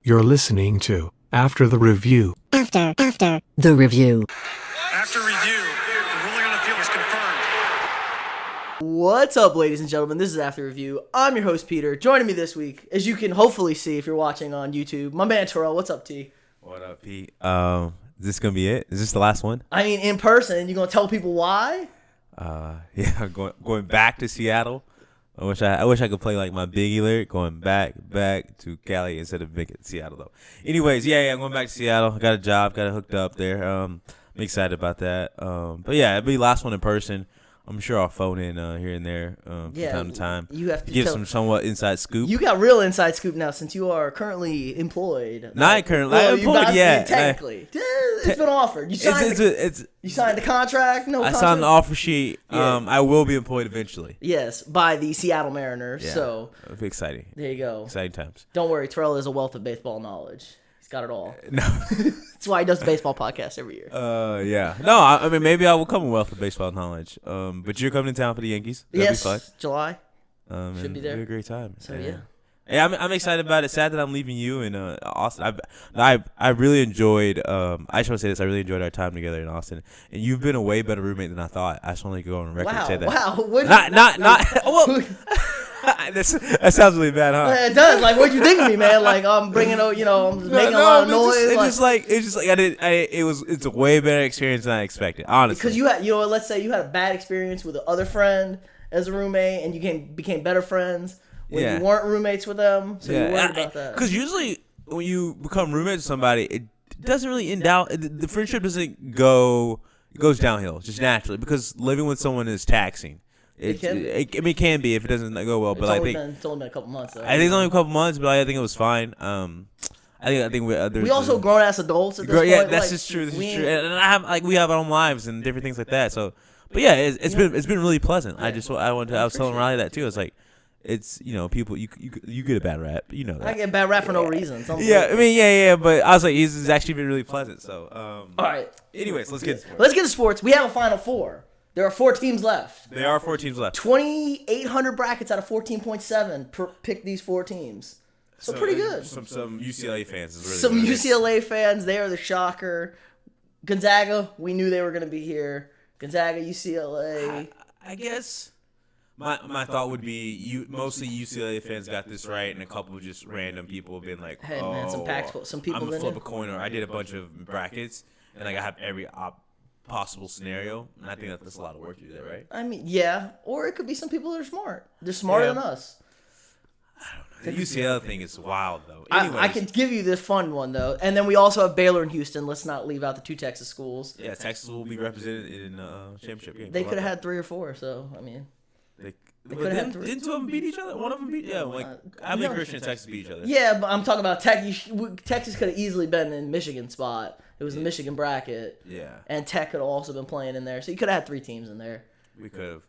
You're listening to After the Review. After the review. After review, the ruling on the field is confirmed. What's up, ladies and gentlemen? This is After Review. I'm your host, Peter. Joining me this week, as you can hopefully see if you're watching on YouTube, my man Terrell. What's up, T? What up, Pete? Is this gonna be it? Is this the last one? I mean, in person. You gonna tell people why? Yeah, going back to Seattle. I wish I could play like my Biggie lyric, going back to Cali instead of Seattle though. Anyways, yeah, I'm going back to Seattle. I got a job, got it hooked up there. I'm excited about that. But yeah, it'll be the last one in person. I'm sure I'll phone in here and there from time to time. You have to give some somewhat inside scoop. You got real inside scoop now since you are currently employed. Not currently. I'm employed yet. Technically. It's been offered. You signed, you signed the contract? No contract? I signed the offer sheet. Yeah. I will be employed eventually. Yes, by the Seattle Mariners. Yeah, so it'll be exciting. There you go. Exciting times. Don't worry, Terrell is a wealth of baseball knowledge. He's got it all. No. That's why he does the baseball podcast every year. Yeah. No, I mean, maybe I will come with wealth of baseball knowledge. But you're coming to town for the Yankees. That'll be fun. July. Should be there. It'll be a great time. So, yeah. Yeah, I'm excited about it. Sad that I'm leaving you in Austin. I really enjoyed. I just want to say this. I really enjoyed our time together in Austin, and you've been a way better roommate than I thought. I just want to go on record and say that. Wow. Well, that sounds really bad, huh? It does. Like, what'd you think of me, man? Like, I'm bringing, I'm making a lot of noise. It's just like it's a way better experience than I expected, honestly. Because you had, let's say you had a bad experience with the other friend as a roommate, and you became better friends. When you weren't roommates with them, so you worried about that. Because usually when you become roommates with somebody, it doesn't really end out. The friendship doesn't go. It goes downhill just naturally because living with someone is taxing. It can be if it doesn't go well. But it's only been a couple months. Though. I think it's only a couple months, but I think it was fine. I think we also grown ass adults at this point. Yeah, that's just true. This is true. And we have our own lives and different things like that. So, but yeah, it's been really pleasant. Yeah. I was telling Riley that too. It's like. It's people you get a bad rap, that. I get a bad rap for no reason. But I was like he's actually been really pleasant. So all right. Anyways, let's get to sports. Let's get to sports. We have a Final Four. There are 4 teams left. There are 4 teams left. 2,800 brackets out of 14.7 pick these 4 teams. So pretty good. Some UCLA fans is really some UCLA fans. They are the shocker. Gonzaga. We knew they were going to be here. Gonzaga, UCLA. I guess. My thought would be mostly UCLA fans got this right, and a couple of just random people have been like, "Hey man, some people." I'm gonna flip a coin, or I did a bunch of brackets, and I have every possible scenario, and I think that's a lot of work to do that, right? I mean, yeah, or it could be some people that are smart. They're smarter than us. I don't know. The UCLA thing is wild though. I can give you this fun one though, and then we also have Baylor and Houston. Let's not leave out the 2 Texas schools. Yeah, Texas will be represented in championship game. They could have had 3 or 4. So I mean. Didn't 2 of them beat each other? One of them beat? Yeah, Abilene Christian and Texas beat each other. Yeah, but I'm talking about Texas could have easily been in Michigan spot. It was the Michigan bracket. Yeah. And Tech could have also been playing in there. So you could have had 3 teams in there. We could have,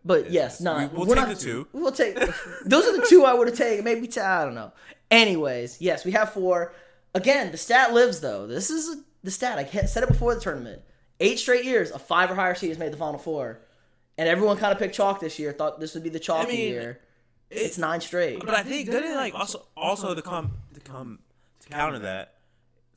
But yes, no. We'll take the 2. We'll take. Those are the 2 I would have taken. Maybe 10, I don't know. Anyways, yes, we have 4. Again, the stat lives, though. This is the stat. I said it before the tournament. 8 straight years, a 5 or higher seed has made the Final Four. And everyone kind of picked chalk this year. Thought this would be the chalky year. It's 9 straight. But I think didn't it also to counter that.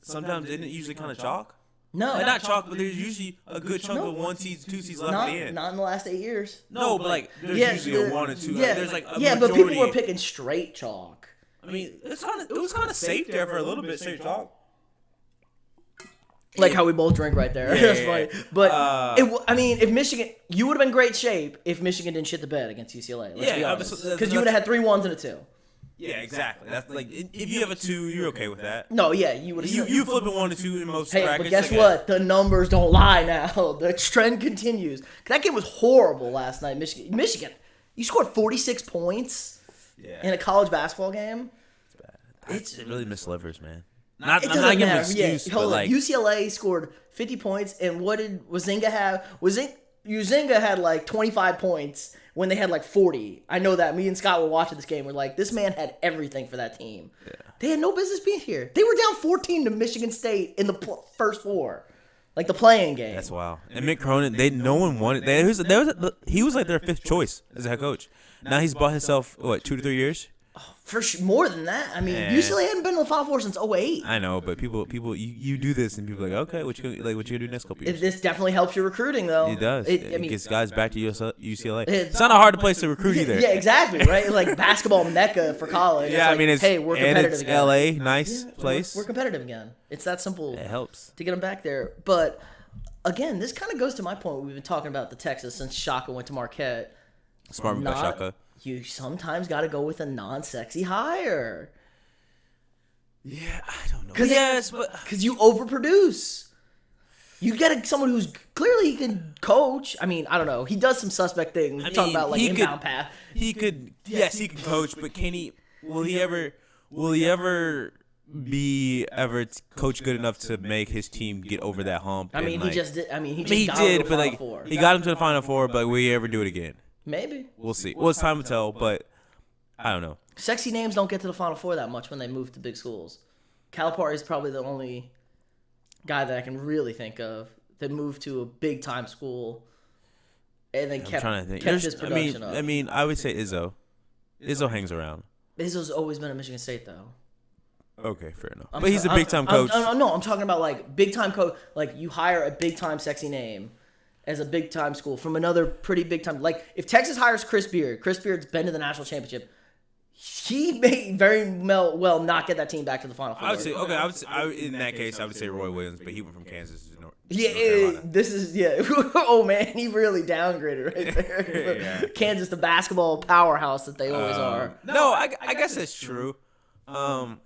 Sometimes isn't it usually kind of chalk? No, not chalk, but there's usually a good chunk of 1 seeds, 2 seeds left at the end. Not in the last 8 years. No, but there's usually a 1 or 2. Yeah, there's but people were picking straight chalk. I mean, it was kind of safe there for a little bit, straight chalk. Like how we both drink right there. Yeah, That's funny. But, if Michigan... You would have been great shape if Michigan didn't shit the bed against UCLA. Let's be honest. Because you would have had 3 1s and a 2. Yeah, exactly. That's if you have a 2, you're okay with that. No, yeah, you would have... You flip a 1 to 2 in most brackets. But guess what? The numbers don't lie now. The trend continues. That game was horrible last night. Michigan, you scored 46 points in a college basketball game. It really mislivers, man. I'm not giving an excuse, but UCLA scored 50 points, and what did Wazinga have? Wazinga had 25 points when they had 40. I know that. Me and Scott were watching this game. We're like, this man had everything for that team. Yeah. They had no business being here. They were down 14 to Michigan State in the first 4. The playing game. That's wild. And Mick Cronin, no one wanted. He was their 5th choice as a head coach. Now he's bought himself 2 to 3 years. For sure, more than that. I mean, UCLA hadn't been to the Final Four since 2008. I know, but people, you do this, and people are like, okay, what you gonna do next couple years? This definitely helps your recruiting, though. It does. I It mean, gets guys back to UCLA. It's not a hard place to recruit either. Yeah, exactly, right? Like basketball mecca for college. Yeah, it's I mean, hey, we're competitive it's again. LA, nice place. We're competitive again. It's that simple. It helps To get them back there. But again, this kind of goes to my point. We've been talking about the Texas since Shaka went to Marquette. Smart move by Shaka. You sometimes got to go with a non-sexy hire. Yeah, I don't know. Because you overproduce. You get someone who's clearly he can coach. I mean, I don't know. He does some suspect things. We're talking about like inbound pass. He could coach, but can he? Will he ever be coach good enough to make his team get over that hump? I mean, he just did. But like he got him to the Final Four. But will he ever do it again? Maybe. We'll see. Well, it's time to tell, but I don't know. Sexy names don't get to the Final Four that much when they move to big schools. Calipari is probably the only guy that I can really think of that moved to a big-time school and then kept his production up. I mean, I would say Izzo. Izzo hangs around. Izzo's always been at Michigan State, though. Okay, fair enough. But he's a big-time coach. No, I'm talking about, like, big-time coach. Like, you hire a big-time sexy name as a big-time school from another pretty big-time. Like, if Texas hires Chris Beard's been to the national championship, he may very well not get that team back to the Final Four. I would say, in that case, I would say Roy Williams, but he went from Kansas to North Carolina. Oh, man, he really downgraded right there. Yeah. Kansas, the basketball powerhouse that they always are. No, I guess that's true. I don't know.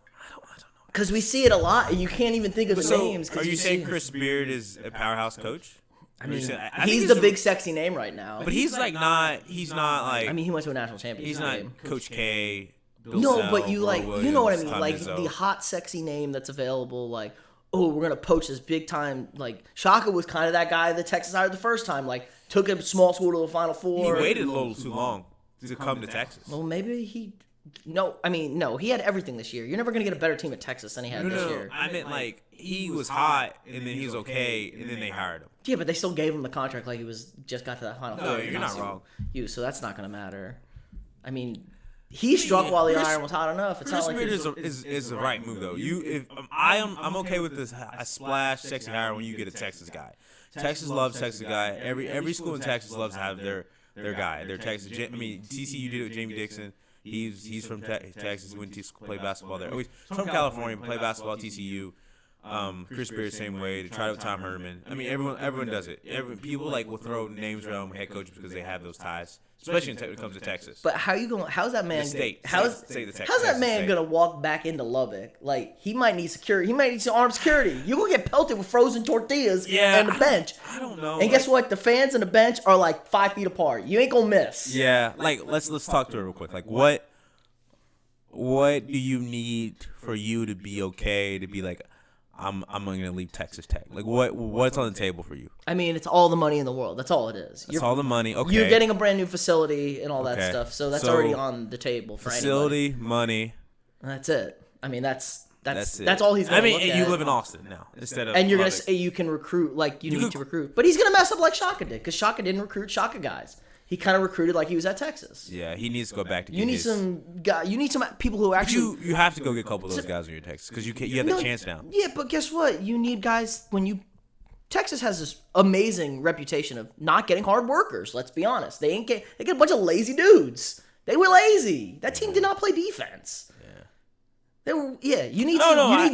Because we see it a lot, and you can't even think of the names. Are you saying Chris Beard is a powerhouse coach? I mean, he's the big sexy name right now. But he's not like. I mean, he went to a national championship. He's not Coach K. Bill no, Self, but you Williams, you know what I mean? Tom Like Izzo. the hot, sexy name that's available. Like, oh, we're gonna poach this big time. Like Shaka was kind of that guy that Texas hired the first time. Like, took a small school to the Final Four. He waited a little too long to come to Texas. Well, maybe he. No, he had everything this year. You're never gonna get a better team at Texas than he had this year. I meant like he was hot and then he was okay and then they hired him. Yeah, but they still gave him the contract like he was just got to that Final Four. No, you're not wrong. So that's not gonna matter. I mean, he struck while the iron was hot enough. It's not like is the right move though. I'm okay with this a splash sexy hire when you get a Texas guy. Texas loves Texas guy. Every school in Texas loves to have their guy. Their Texas. I mean, TCU did it with Jamie Dixon. He's from Texas. Went to play basketball there. He's from California. Played basketball at TCU. Chris Beard same way. They tried with Tom Herman. I mean, everyone does it. People will throw names around head coaches because they have those ties, especially when it comes to Texas. But how's that man? How's that Texas man state. gonna walk back into Lubbock? Like he might need security. He might need some armed security. You will get pelted with frozen tortillas on the bench. I don't know. And guess what? The fans and the bench are like 5 feet apart. You ain't gonna miss. Yeah. Like let's talk to her real quick. Like what do you need for you to be okay to be like? I'm gonna leave Texas Tech. Like what's on the table for you? I mean, it's all the money in the world. That's all it is. It's all the money. Okay. You're getting a brand new facility and all that stuff. So that's already on the table for facility, anybody. money. That's it. I mean, that's all he's gonna look at. And you live in Austin now instead of. And you're gonna say you can recruit like you need to recruit, but he's gonna mess up like Shaka did because Shaka didn't recruit Shaka guys. He kind of recruited like he was at Texas. Yeah, he needs to go back to. You need some people who actually. You have to go get a couple of those guys in your Texas because you have the chance now. Yeah, but guess what? You need guys Texas has this amazing reputation of not getting hard workers. Let's be honest. They get a bunch of lazy dudes. They were lazy. That team did not play defense. You need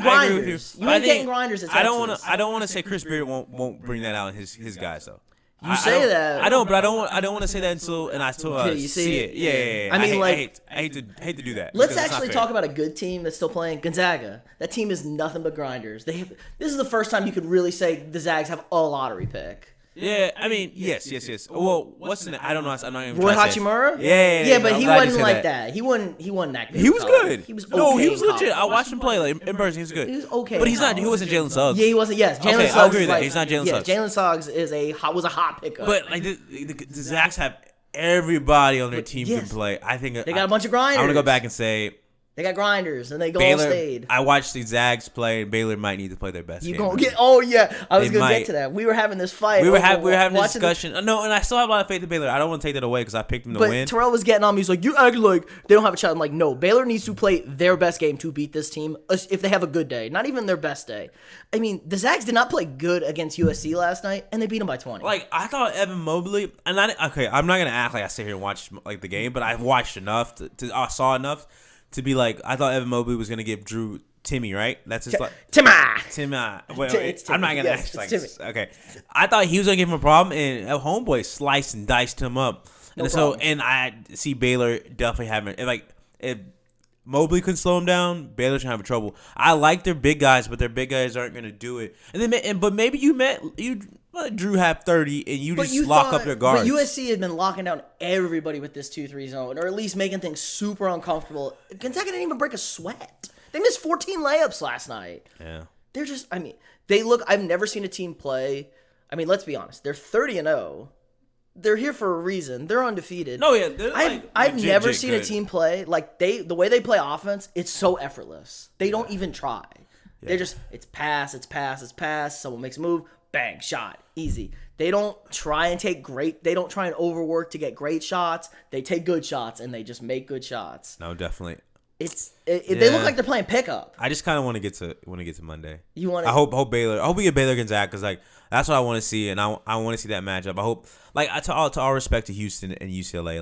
grinders. You need getting grinders at Texas. I don't want to say Chris Beard won't bring that out in his guys though. You say that. I don't want to say that until I see it. Yeah. I mean, I hate to do that. Let's actually talk about a good team that's still playing. Gonzaga. That team is nothing but grinders. This is the first time you could really say the Zags have a lottery pick. Yeah, I mean, yes. Well, what's the name? I don't know. I'm not even. Roy Hachimura? Yeah, but he wasn't like that. He wasn't that good. He was good. He was okay. No, he was legit. I watched him play like in person. He was good. He was okay. But he's not. He wasn't Jalen Suggs. Yeah, he wasn't. Yes, Jalen Suggs. I'll agree with that. He's not Jalen Suggs. Jalen Suggs was a hot pickup. But like the Zags have everybody on their team can play. I think they got a bunch of grinders. I want to go back and say They got grinders, and they all Baylor, stayed. I watched the Zags play, and Baylor might need to play their best game. Oh yeah, I was gonna get to that. We were having this fight. We were having a discussion. No, and I still have a lot of faith in Baylor. I don't want to take that away because I picked them to win. But Terrell was getting on me. He's like, "You act like they don't have a shot." I'm like, "No, Baylor needs to play their best game to beat this team if they have a good day. Not even their best day. I mean, the Zags did not play good against USC last night, and they beat them by 20. Like I thought, Evan Mobley, and I'm not gonna act like I sit here and watch like the game, but I watched enough I saw enough to be like, I thought Evan Mobley was gonna give Drew Timmy, right? That's his Timmy. Wait, I'm not gonna act like Timmy. okay. I thought he was gonna give him a problem, and homeboy sliced and diced him up. And I see Baylor definitely having if Mobley can slow him down, Baylor's gonna have trouble. I like their big guys, but their big guys aren't gonna do it. But maybe you Drew had 30, and you lock up your guards. But USC had been locking down everybody with this 2-3 zone, or at least making things super uncomfortable. Gonzaga didn't even break a sweat. They missed 14 layups last night. Yeah. They're just, they look, I've never seen a team play. Let's be honest. They're 30-0. They're here for a reson. They're undefeated. No, yeah. I've never seen a team play like the way they play offense, it's so effortless. They don't even try. Yeah. They're just, it's pass. Someone makes a move. Bang, shot, easy. They don't try and overwork to get great shots. They take good shots and they just make good shots. No, definitely. They look like they're playing pickup. I just kind of want to get to Monday. I hope we get Baylor Gonzaga because that's what I want to see, and I want to see that matchup. I hope to all respect to Houston and UCLA.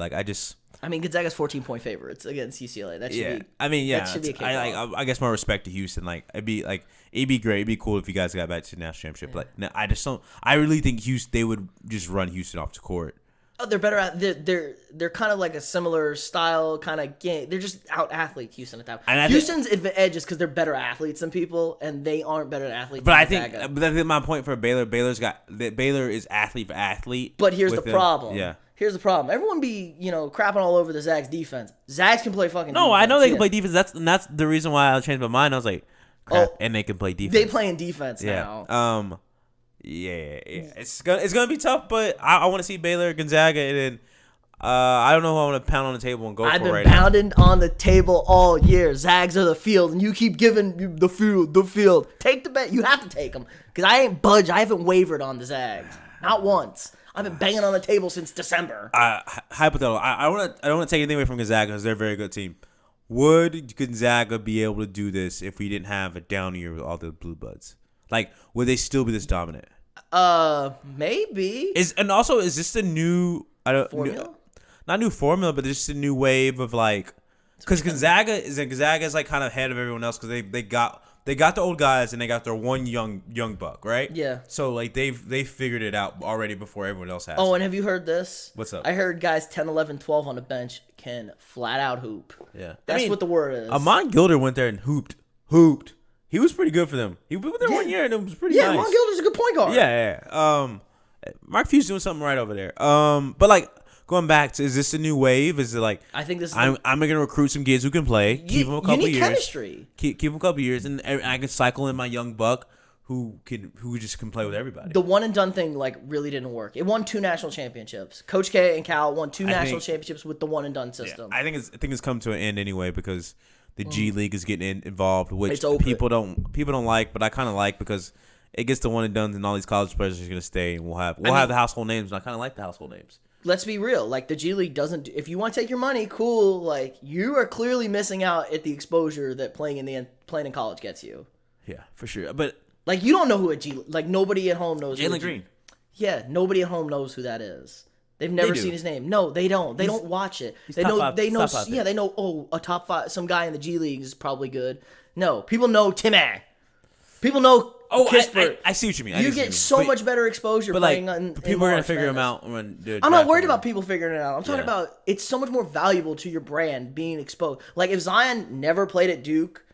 Gonzaga's 14-point favorites against UCLA. That should be. That should be a cakewalk. I guess more respect to Houston. It'd be great. It'd be cool if you guys got back to the national championship. Yeah. No, I just don't. I really think they would just run Houston off the court. Oh, they're better at. They're kind of like a similar style kind of game. They're just out athlete Houston at that. Houston's edge is because they're better athletes than people, and they aren't better athletes. But I think my point for Baylor. Baylor is athlete for athlete. But here's the problem. Yeah. Here's the problem. Everyone be, crapping all over the Zags defense. Zags can play fucking defense. No, I know they can play defense. That's the reason why I changed my mind. I was like, crap, and they can play defense. They play in defense now. Yeah. It's gonna be tough, but I want to see Baylor Gonzaga, and then I don't know who I want to pound on the table and go for right now. I've been pounding on the table all year. Zags are the field, and you keep giving the field. Take the bet. You have to take them because I ain't budged. I haven't wavered on the Zags, not once. I've been banging on the table since December. Hypothetical. I don't want to take anything away from Gonzaga because they're a very good team. Would Gonzaga be able to do this if we didn't have a down year with all the Blue Bloods? Would they still be this dominant? Maybe. Is this the new formula? Not new formula, but just a new wave of because Gonzaga is kind of ahead of everyone else because they got the old guys and they got their one young buck, right? Yeah. So they figured it out already before everyone else has. Oh, and have you heard this? What's up? I heard guys 10, 11, 12 on the bench can flat out hoop. Yeah. That's what the word is. Amon Gilder went there and hooped. He was pretty good for them. He went there 1 year and it was pretty nice. Yeah, Amon Gilder's a good point guard. Yeah. Mark Few's doing something right over there. But going back to, is this a new wave? Is it I think this is I'm gonna recruit some kids who can play, keep them a couple years. Chemistry. Keep them a couple years, and I can cycle in my young buck who just can play with everybody. The one and done thing really didn't work. It won 2 national championships. Coach K and Cal won 2 national championships with the one and done system. Yeah, I think it's come to an end anyway because the G League is getting involved, which it's people don't like, but I kind of like because it gets the one and done, and all these college players are going to stay, and we'll have the household names, and I kind of like the household names. Let's be real. The G League doesn't. If you want to take your money, cool. You are clearly missing out at the exposure that playing in college gets you. Yeah, for sure. But you don't know who a G. Nobody at home knows. Jalen Green. Yeah, nobody at home knows who that is. They've never seen his name. No, they don't. They don't watch it. They know. They know. Yeah, they know. Oh, a top 5. Some guy in the G League is probably good. No, people know Timmy. People know. Oh, I see what you mean. You get so much better exposure playing on. People are gonna figure them out when. I'm not worried about people figuring it out. I'm talking about it's so much more valuable to your brand being exposed. If Zion never played at Duke,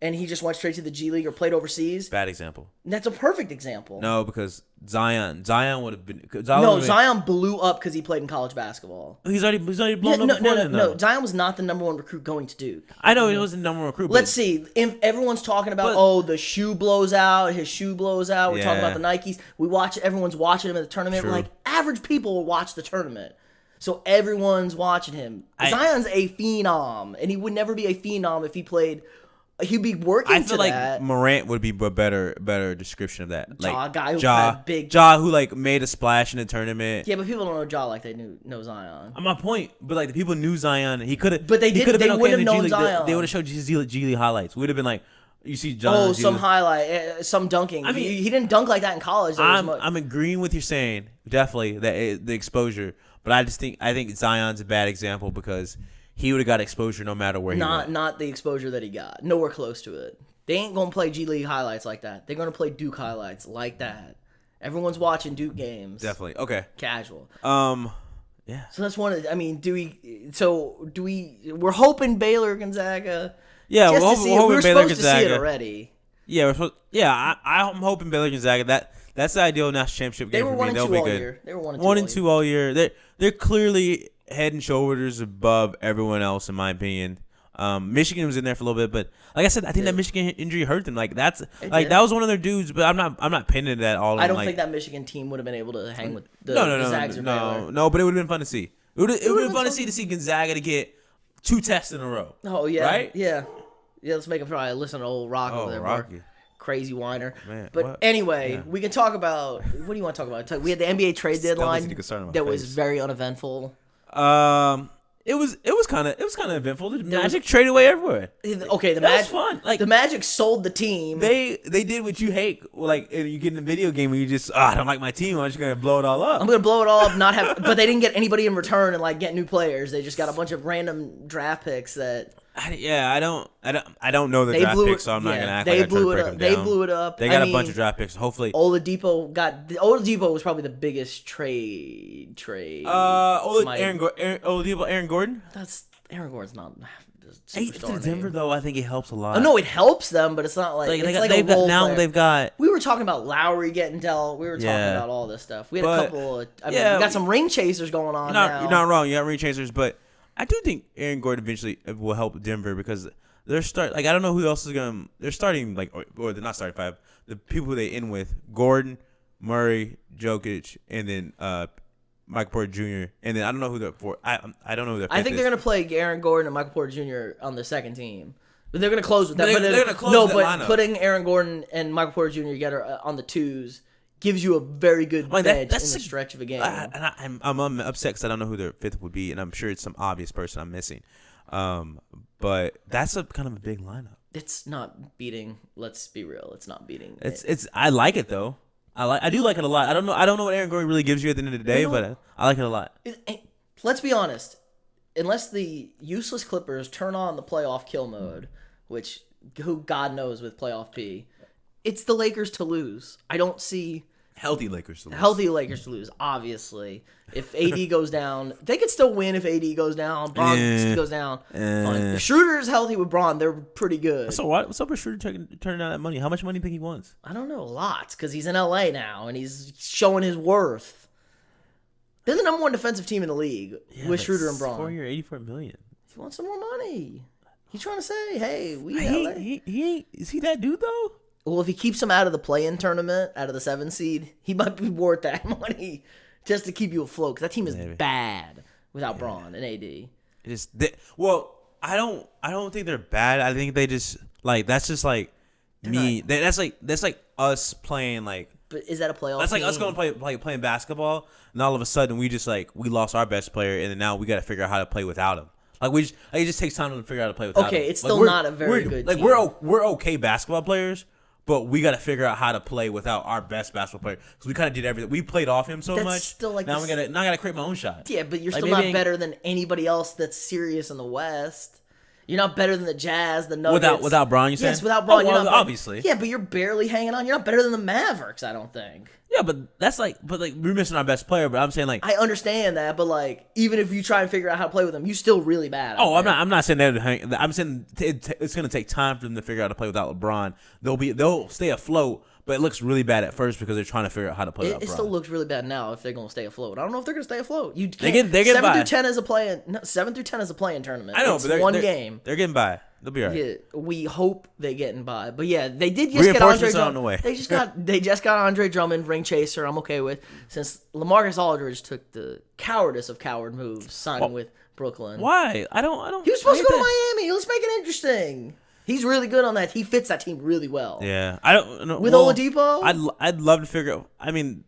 and he just went straight to the G League or played overseas. Bad example. That's a perfect example. No, because Zion would have been. Zion blew up because he played in college basketball. He's already blown up. No. Zion was not the number 1 recruit going to Duke. I know he wasn't the number 1 recruit. Let's see. If everyone's talking about the shoe blows out, his shoe blows out. We're talking about the Nikes. Everyone's watching him at the tournament. True. Average people will watch the tournament. So everyone's watching him. Zion's a phenom, and he would never be a phenom if he played. He'd be working. I feel like that. Morant would be a better description of that. Like guy who had big who like made a splash in the tournament. Yeah, but people don't know Ja like they know Zion. My point, but like the people knew Zion. He could have. But they didn't. They wouldn't have known Zion. They would have showed G League highlights. We would have been like, you see John. Oh, some highlight, some dunking. I mean, he didn't dunk like that in college. I'm agreeing with you saying definitely that the exposure, but I think Zion's a bad example because he would have got exposure no matter where he went. Not the exposure that he got. Nowhere close to it. They ain't gonna play G League highlights like that. They're gonna play Duke highlights like that. Everyone's watching Duke games. Definitely. Okay. Casual. Yeah. So that's one of. I mean, we're hoping Baylor Gonzaga. Yeah, we're hoping Baylor supposed Gonzaga. to see it already. Yeah, I'm hoping Baylor Gonzaga. That's the ideal national championship game for me. They'll be good. They were 1-2 all year. They're clearly head and shoulders above everyone else, in my opinion. Michigan was in there for a little bit, but like I said, I think that Michigan injury hurt them. Like that was one of their dudes, but I'm not pinning that all. I don't think that Michigan team would have been able to hang with the Zags or Baylor. No, but it would have been fun to see. It would have been fun to see Gonzaga to get 2 tests in a row. Oh yeah, right? Yeah. Let's make him try to listen to old Rock over there. Rocky. Crazy whiner. Man, but anyway, we can talk about what do you want to talk about? We had the NBA trade deadline that was very uneventful. It was kind of eventful. The Magic traded away everywhere. Okay, the Magic was fun. Like the Magic sold the team. They did what you hate. Like you get in a video game and you just I don't like my team. I'm just gonna blow it all up. I'm gonna blow it all up. Not have, but they didn't get anybody in return and like get new players. They just got a bunch of random draft picks that. I don't know the draft picks, so I'm not gonna act like I try to break them down. They blew it up. They got a bunch of draft picks. Hopefully, Oladipo was probably the biggest trade. Aaron Gordon. That's Aaron Gordon's not. To Denver though, I think it helps a lot. Oh, no, it helps them, but it's not like they've got. We were talking about Lowry getting dealt. We were talking about all this stuff. We had a couple. We got some ring chasers going on now. You're not wrong. You got ring chasers, but I do think Aaron Gordon eventually will help Denver because they're I don't know who else is gonna. They're starting or they're not starting 5. The people who they end with: Gordon, Murray, Jokic, and then Michael Porter Jr. And then I don't know who they're for. I don't know who they're. I think they're gonna play Aaron Gordon and Michael Porter Jr. on the second team, but they're gonna close with that. They're gonna close with that lineup. Putting Aaron Gordon and Michael Porter Jr. together on the 2s gives you a very good edge in the stretch of a game. I'm upset because I don't know who their 5th would be, and I'm sure it's some obvious person I'm missing. But that's a kind of a big lineup. It's not beating. Let's be real. It's not beating. It's. I like it though. I do like it a lot. I don't know what Aaron Gordon really gives you at the end of the day, but I like it a lot. Let's be honest. Unless the useless Clippers turn on the playoff kill mode, which who God knows with playoff P, it's the Lakers to lose. I don't see healthy Lakers to lose. Obviously. If AD goes down, they could still win if AD goes down. Braun goes down. If Schroeder is healthy with Braun, they're pretty good. So what's up with Schroeder turning down that money? How much money do you think he wants? I don't know. A lot, because he's in LA now, and he's showing his worth. They're the number 1 defensive team in the league with Schroeder and Braun. 4-year, $84 million. He wants some more money. He's trying to say, hey, we LA. He ain't. Is he that dude, though? Well, if he keeps him out of the play-in tournament, out of the 7 seed, he might be worth that money just to keep you afloat. Because that team is bad without Braun and AD. I don't think they're bad. I think they just that's just like me. That's like us playing like. But is that a playoff? That's like team? us going to playing basketball, and all of a sudden we just we lost our best player, and then now we got to figure out how to play without him. It just takes time to figure out how to play without him. Okay, it's still not a very good team. We're okay basketball players. But we got to figure out how to play without our best basketball player because we kind of did everything. We played off him so much. Still now I got to create my own shot. Yeah, but you're still not better than anybody else that's serious in the West. You're not better than the Jazz, the Nuggets. Without Braun, you said? Yes, without Braun. You're not obviously. Yeah, but you're barely hanging on. You're not better than the Mavericks, I don't think. Yeah, but that's we're missing our best player. But I'm saying I understand that, but even if you try and figure out how to play with them, you're still really bad. I'm not saying that. I'm saying it's going to take time for them to figure out how to play without LeBron. They'll stay afloat. But it looks really bad at first because they're trying to figure out how to play. It still looks really bad now if they're going to stay afloat. I don't know if they're going to stay afloat. You they get 7 by. through 10 is a play-in. No, 7 through 10 is a play-in tournament. I know, it's but one game. They're getting by. They'll be all right. Yeah, we hope they get in by. But yeah, they did just get Andre Drummond. On the way. They just got Andre Drummond, ring chaser. I'm okay with, since LaMarcus Aldridge took the cowardice of coward moves, signing with Brooklyn. Why? I don't. He was supposed to go to Miami. Let's make it interesting. He's really good on that. He fits that team really well. Yeah, I don't know. With Oladipo, I'd love to figure out. I mean,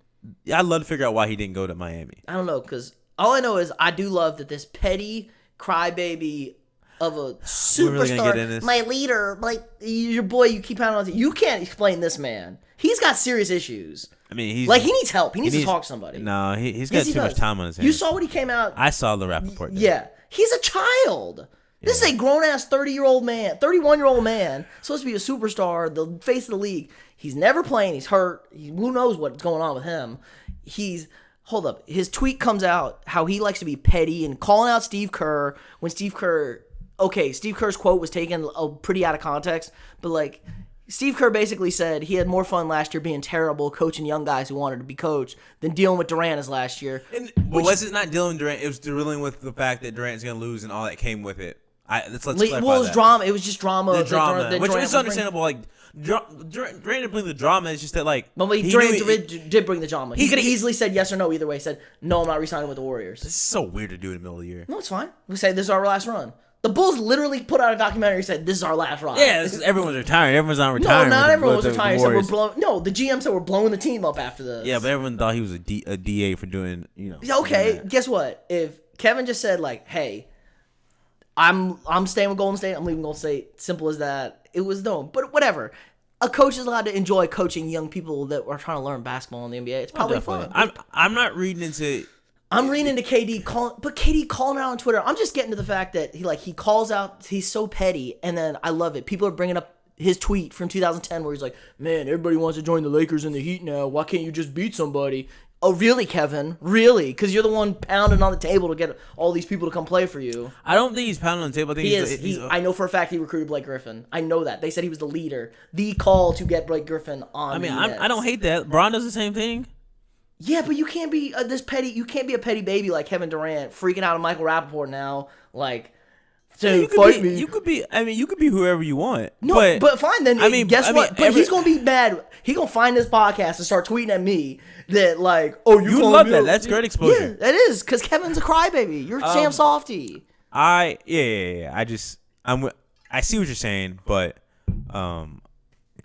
I'd love to figure out why he didn't go to Miami. I don't know, because all I know is I do love that this petty crybaby of a superstar, my leader, your boy, you keep pounding on. You can't explain this man. He's got serious issues. I mean, he needs help. He needs to talk to somebody. No, he's got too much time on his hands. You saw what he came out. I saw the Rappaport. Yeah, he's a child. This is a grown-ass 31-year-old man, supposed to be a superstar, the face of the league. He's never playing. He's hurt. Who knows what's going on with him? Hold up. His tweet comes out how he likes to be petty and calling out Steve Kerr when Steve Kerr's quote was taken pretty out of context, but Steve Kerr basically said he had more fun last year being terrible, coaching young guys who wanted to be coached, than dealing with Durant as last year. But was it not dealing with Durant? It was dealing with the fact that Durant's going to lose and all that came with it. Let's clarify it was that. drama. It was just drama. Which is understandable. Durant didn't bring the drama. It's just that Durant did bring the drama. He could have easily said yes or no either way. He said, no, I'm not re-signing with the Warriors. This is so weird to do in the middle of the year. No, it's fine. We say this is our last run. The Bulls literally put out a documentary and said, this is our last run. Yeah, everyone's retiring. Everyone's not retiring. No, not everyone was retiring. The GM said we're blowing the team up after this. Yeah, but everyone thought he was a DA for doing, Okay, guess what? If Kevin just said, hey, I'm staying with Golden State, I'm leaving Golden State, simple as that, it was known. But whatever. A coach is allowed to enjoy coaching young people that are trying to learn basketball in the NBA. It's probably fun. I'm not reading into... I'm reading into KD calling out on Twitter. I'm just getting to the fact that he calls out, he's so petty, and then I love it. People are bringing up his tweet from 2010 where he's like, man, everybody wants to join the Lakers and the Heat now. Why can't you just beat somebody? Oh, really, Kevin? Really? Because you're the one pounding on the table to get all these people to come play for you. I don't think he's pounding on the table. I think I know for a fact he recruited Blake Griffin. I know that. They said he was the leader. The call to get Blake Griffin on. I don't hate that. Bron does the same thing. Yeah, but you can't be this petty. You can't be a petty baby like Kevin Durant, freaking out on Michael Rappaport now. Fight me. You could be whoever you want. No, but fine then. Guess what? But he's gonna be mad. He's gonna find this podcast and start tweeting at me that you love that. That's great exposure. Yeah, that is because Kevin's a crybaby. You're Sam Softy. I see what you're saying, but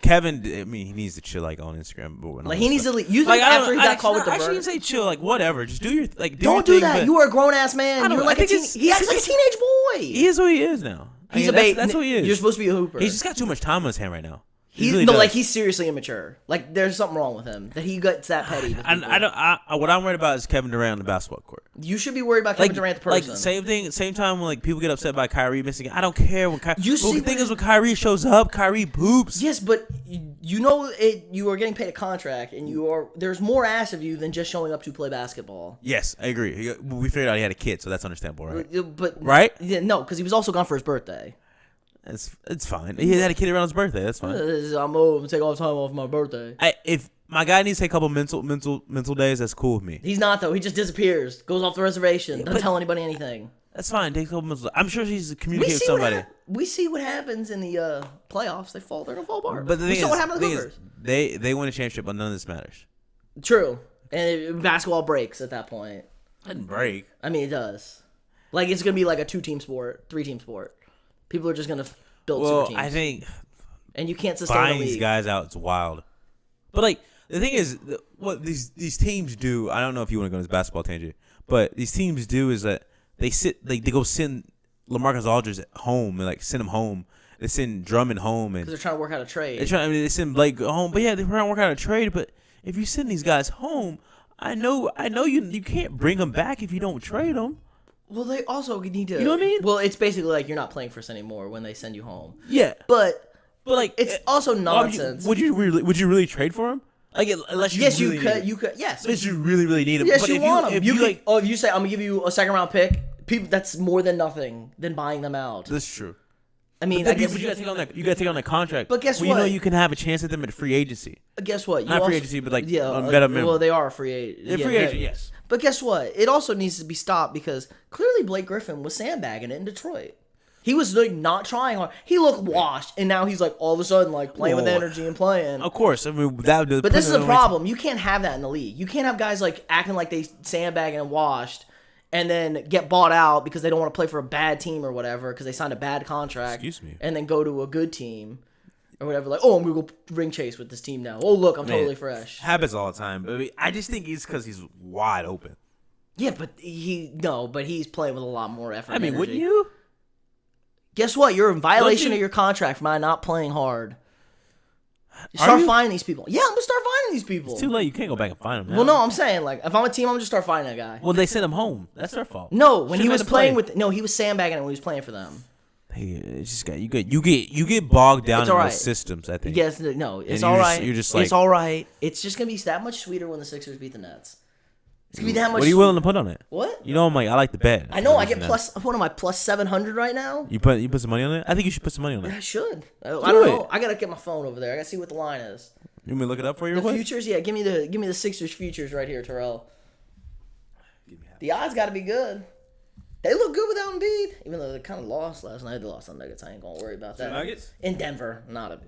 Kevin, he needs to chill on Instagram. But he needs to leave. You think after he got caught with the bird? I shouldn't say chill. Whatever. Just do your Don't do that. You are a grown ass man. You're he acts like a teenage boy. He is who he is now. He's a baby. That's who he is. You're supposed to be a hooper. He's just got too much time on his hand right now. He's seriously immature. There's something wrong with him that he gets that petty. What I'm worried about is Kevin Durant on the basketball court. You should be worried about Kevin Durant the person. Same time when people get upset by Kyrie missing. I don't care when Kyrie. The thing is when Kyrie shows up, Kyrie poops. Yes, but you are getting paid a contract, and there's more ass of you than just showing up to play basketball. Yes, I agree. We figured out he had a kid, so that's understandable, right? But right? Yeah, no, because he was also gone for his birthday. It's fine. He had a kid around his birthday. That's fine. I'm gonna take all the time off for my birthday. If my guy needs to take a couple mental days, that's cool with me. He's not though. He just disappears, goes off the reservation, doesn't tell anybody anything. That's fine. Take a couple mental. I'm sure she's communicating with somebody. We see what happens in the playoffs. They're gonna fall apart. But the thing what happened to the Clippers. They win a championship, but none of this matters. True, and basketball breaks at that point. It doesn't break. It does. It's gonna be a 2-team sport, 3-team sport. People are just gonna build super teams. I think, and you can't sustain buying the league. These guys out. It's wild. But the thing is, what these teams do. I don't know if you want to go on this basketball tangent, but these teams do is that they go send LaMarcus Aldridge at home and send him home. They send Drummond home and because they're trying to work out a trade. They send Blake home, but yeah, they're trying to work out a trade. But if you send these guys home, I know you can't bring them back if you don't trade them. Well, they also need to. You know what I mean? Well, it's basically you're not playing for us anymore when they send you home. Yeah, but it's also nonsense. Would you really trade for him? Unless you you could. Yes, unless you really need him. Yes, but you want him. If you say I'm gonna give you a second round pick, that's more than nothing than buying them out. That's true. I guess you gotta take on that contract. But guess what? You know you can have a chance at them at free agency. Guess what? Not free agency, but on better minimum. Well, they are a free agent. They're free agent, yes. But guess what? It also needs to be stopped because clearly Blake Griffin was sandbagging it in Detroit. He was like not trying hard. He looked washed, and now he's like all of a sudden like playing with energy and playing. Of course, I mean that. But this is a problem. You can't have that in the league. You can't have guys like acting like they sandbagging and washed, and then get bought out because they don't want to play for a bad team or whatever because they signed a bad contract. Excuse me. And then go to a good team or whatever. Like, oh, I'm gonna go ring chase with this team now. Oh, look, I'm totally fresh. Happens all the time, but I just think it's because he's wide open. Yeah, but he's playing with a lot more effort. I mean, and wouldn't energy. you? Guess what? You're in violation of your contract for not playing hard. Start finding these people. Yeah, I'm gonna start finding these people. It's too late. You can't go back and find him now. Well, no, I'm saying like if I'm a team, I'm gonna just start finding that guy. Well, they sent him home. That's their fault. No, when he was playing with he was sandbagging it when he was playing for them. Hey, it's just got you get bogged down in the systems. I think. Yes, no, it's all right. You're just like, it's all right. It's just gonna be that much sweeter when the Sixers beat the Nets. It's gonna be that much. What are you willing to put on it? What? You know, I like the bet. I know. I get what am I plus 700 right now? You put some money on it. I think you should put some money on it. I should. I don't know. I gotta get my phone over there. I gotta see what the line is. You want me to look it up for you? The futures, yeah. Give me the Sixers futures right here, Terrell. The odds got to be good. They look good without Embiid, even though they kind of lost last night. They lost on Nuggets. I ain't gonna worry about that. Nuggets in Denver, not a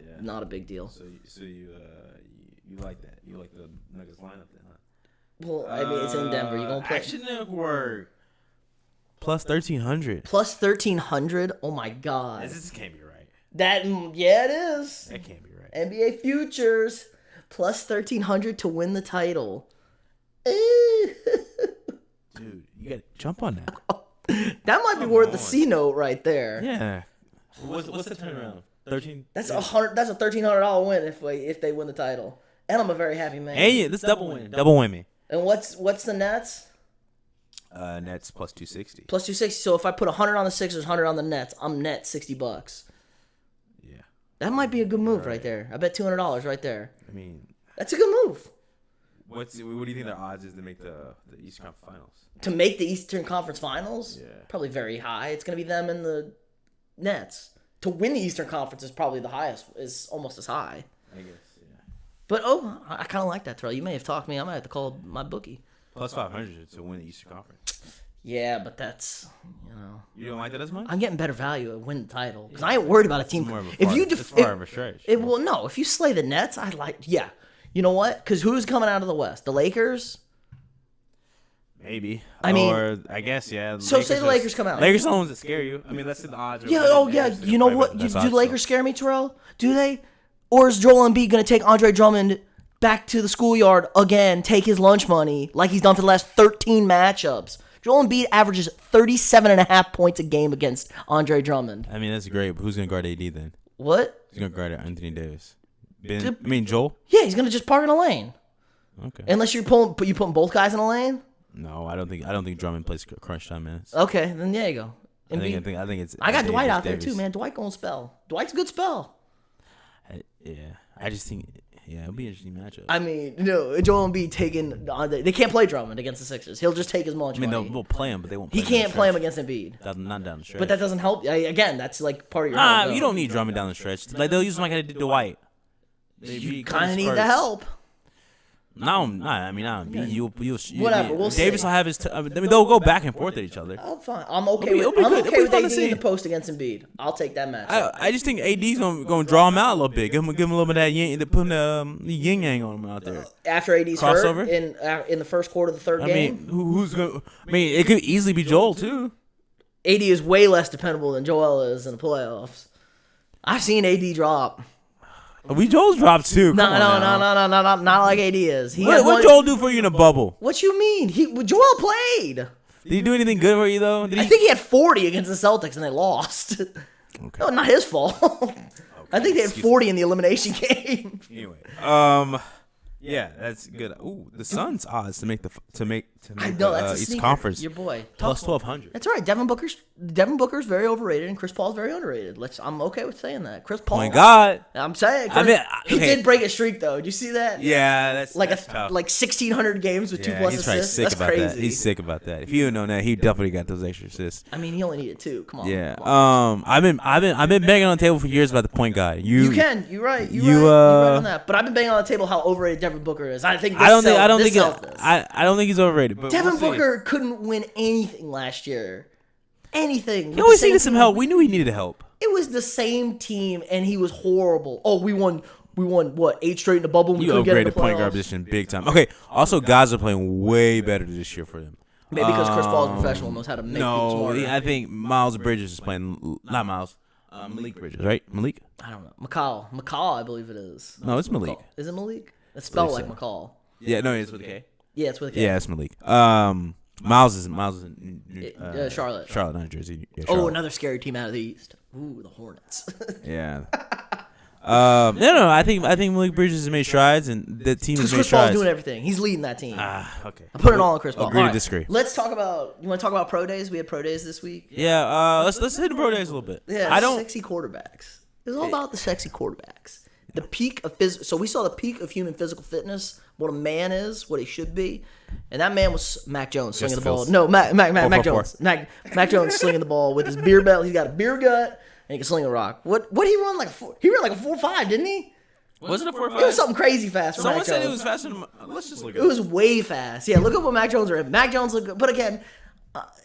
big deal. So you like that? You like the Nuggets lineup then, huh? Well, I mean, it's in Denver. You gonna play Action Network plus 1,300. Plus 1,300. Oh my God. This can't be right. It is. That can't be right. NBA futures plus 1,300 to win the title. Dude, you gotta jump on that. That might be worth the C note right there. Yeah. What's the turnaround? 13. That's $100. That's a $1,300 win if they win the title. And I'm a very happy man. Hey, this double win. Double win me. And what's the Nets? Nets plus 260. Plus 260. So if I put 100 on the Sixers, 100 on the Nets, I'm net $60. Yeah. That might be a good move right there. I bet $200 right there. I mean, that's a good move. What do you think their odds is to make the Eastern Conference Finals? To make the Eastern Conference Finals? Yeah. Probably very high. It's going to be them and the Nets. To win the Eastern Conference is probably the highest. Is almost as high. I guess, yeah. But, I kind of like that, Terrell. You may have talked me. I might have to call my bookie. Plus 500 to win the Eastern Conference. Yeah, but that's, You don't like that as much? I'm getting better value at win the title. Because I ain't worried about a team. It's far of a stretch. If you slay the Nets, yeah. You know what? Because who's coming out of the West? The Lakers? Maybe. I guess, yeah. So say the Lakers come out. Lakers are the ones that scare you. I mean, let's say the odds are. Yeah, You know what? Do the Lakers scare me, Terrell? Do they? Or is Joel Embiid going to take Andre Drummond back to the schoolyard again, take his lunch money like he's done for the last 13 matchups? Joel Embiid averages 37.5 points a game against Andre Drummond. I mean, that's great, but who's going to guard AD then? What? Who's going to guard Anthony Davis? Joel? Yeah, he's going to just park in a lane. Okay. Unless you're putting both guys in a lane? No, I don't think Drummond plays crunch time minutes. Okay, then there you go. I think it's. I got Dwight out there too, man. Dwight gonna spell. Dwight's a good spell. I just think it'll be an interesting matchup. I mean, Joel Embiid taking. They can't play Drummond against the Sixers. He'll just take his lunch money. They'll play him, but they won't. He can't play him against Embiid. Not down the stretch. But that doesn't help. Again, that's like part of your. You don't need Drummond down the stretch. Like they'll use him like I did Dwight. You kind of need the help. No, I mean, you whatever. We'll Davis see. will have his. They'll go back and forth at each other. I'm fine. I'm okay with AD in the post against Embiid. I'll take that match. I just think AD's gonna draw him out a little bit. Give him a little bit of that yin. They're putting yin yang on him out there. After AD's crossover hurt in the first quarter of the third game. I mean, who's gonna? I mean, it could easily be Joel too. AD is way less dependable than Joel is in the playoffs. I've seen AD drop. Joel's dropped too. No, not like AD is. What Joel do for you in a bubble? What you mean? Joel played. Did he do anything good for you though? I think he had 40 against the Celtics and they lost. Okay. No, not his fault. Okay, I think they had 40 in the elimination game. Anyway, yeah, that's good. Ooh, the Suns' odds to make the East Conference. Your boy plus 1,200. That's right. Devin Booker's very overrated, and Chris Paul's very underrated. I'm okay with saying that. Chris Paul. Oh my God. I'm saying. He did break a streak though. Did you see that? Yeah, that's tough. Like 1,600 games with 2+ assists. That's crazy. That. He's sick about that. If you didn't know that, he definitely got those extra assists. I mean, he only needed 2. Come on. Yeah. I've been banging on the table for years about the point guard. You're right. You're right on that. But I've been banging on the table how overrated Devin Booker is. I don't think he's overrated. But Devin Booker couldn't win anything last year. anything. He always needed some help. We knew he needed help. It was the same team, and he was horrible. Oh, we won what, 8 straight in the bubble? You upgraded point guard position big time. Okay, also guys are playing way better this year for them. Maybe because Chris Paul is a professional and knows how to make people smarter. I think Miles Bridges is playing, not Miles, Malik Bridges, right? Malik? I don't know. McCall, I believe it is. No, it's Malik. Is it Malik? It's spelled like McCall. Yeah, no, it's with a K. Yeah, it's with a K. Yeah, it's Malik. Miles is in Charlotte. Charlotte, not Jersey. Yeah, oh, another scary team out of the East. Ooh, the Hornets. Yeah. No. I think Malik Bridges has made strides, and the team has made Chris strides. Paul's doing everything. He's leading that team. Okay. I put it all on Chris Paul. Agree to disagree. Let's talk about. You want to talk about pro days? We had pro days this week. Yeah. Let's hit the pro days a little bit. Yeah. Sexy quarterbacks. It's all about the sexy quarterbacks. The peak of So we saw the peak of human physical fitness. What a man is, what he should be, and that man was Mac Jones slinging the ball. No, Mac Jones. Mac Jones slinging the ball with his beer belt. He's got a beer gut. And he can sling a rock. What did he run like? He ran like a 4.5, didn't he? Was it a 4.5? It was something crazy fast. For Someone Mac said Jones. it was faster than. Let's just look at it. It was way fast. Yeah, look at what Mac Jones ran. Mac Jones looked good. But again,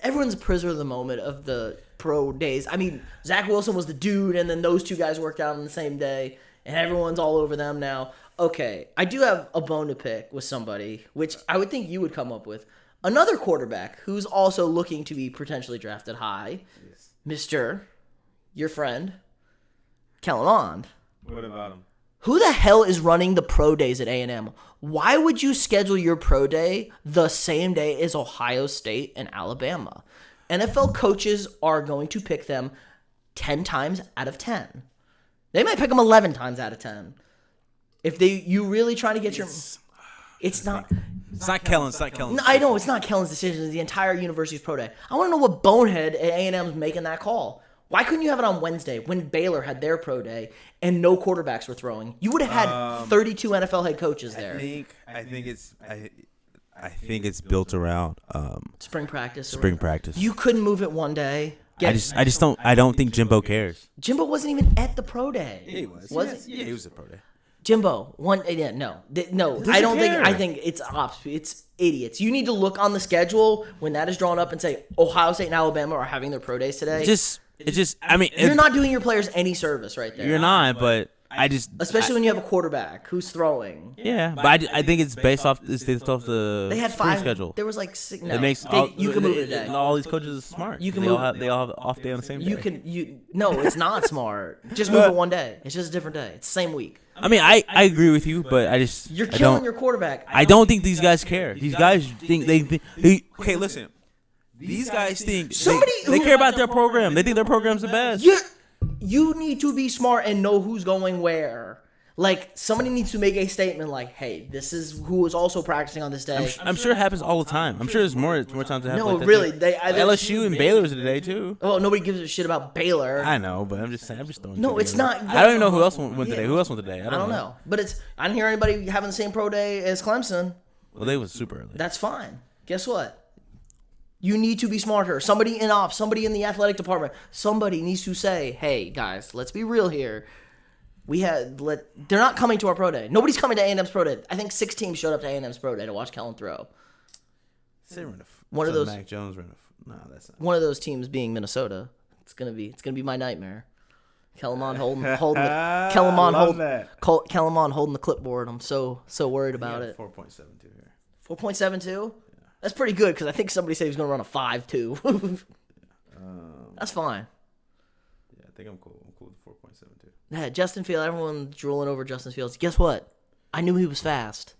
everyone's a prisoner of the moment of the pro days. I mean, Zach Wilson was the dude, and then those two guys worked out on the same day, and everyone's all over them now. Okay, I do have a bone to pick with somebody, which I would think you would come up with. Another quarterback who's also looking to be potentially drafted high, Mr. Your friend, Kellen Mond. What about him? Who the hell is running the pro days at A&M? Why would you schedule your pro day the same day as Ohio State and Alabama? NFL coaches are going to pick them 10 times out of 10. They might pick them 11 times out of 10. If you really trying to get your... It's not Kellen's. No, I know it's not Kellen's decision. It's the entire university's pro day. I want to know what bonehead at A&M's making that call. Why couldn't you have it on Wednesday when Baylor had their pro day and no quarterbacks were throwing? You would have had 32 NFL head coaches there. I think it's built around spring practice. Practice. You couldn't move it one day. I don't think Jimbo cares. Jimbo wasn't even at the pro day. Yeah, he was. Was it? Yeah, he was at pro day. Jimbo, no. I don't think. I think it's ops. It's idiots. You need to look on the schedule when that is drawn up and say Ohio State and Alabama are having their pro days today. You're not doing your players any service right there. You're not, but especially when you have a quarterback who's throwing. Yeah, but I think it's based off the They had 5 schedule. There was like 6. No, you can move it a day. All these coaches are smart. You can they move. They all have off day on the same day. No, it's not smart. Just move it one day. It's just a different day. It's the same week. I mean, I agree with you, but you're killing your quarterback. I don't think these guys care. These guys think they okay. Listen, these guys think they care about their program. They think their program's the best. You need to be smart and know who's going where. Like, somebody needs to make a statement like, hey, this is who is also practicing on this day. I'm sure it happens all the time. I'm sure there's more times it happens. No, like that really. too. LSU and Baylor was today, too. Oh, nobody gives a shit about Baylor. I know, but I'm just saying. I'm just throwing No, it's not. I don't even know who else went today. Who else went today? I don't know. But I didn't hear anybody having the same pro day as Clemson. Well, they was super early. That's fine. Guess what? You need to be smarter. Somebody in ops, somebody in the athletic department, somebody needs to say, hey, guys, let's be real here. They're not coming to our pro day. Nobody's coming to A&M's pro day. I think 6 teams showed up to A&M's pro day to watch Kellen throw. One of those. Mac Jones ran a. No, that's not. One of those teams being Minnesota. It's gonna be my nightmare. Kellen Mond holding the clipboard. I'm so worried about it. 4.72 here. 4.72. Yeah. That's pretty good because I think somebody said he was gonna run a 5.2. That's fine. Yeah, I think I'm cool. I'm cool with 4.72. Yeah, Justin Fields. Everyone's drooling over Justin Fields. Guess what? I knew he was fast.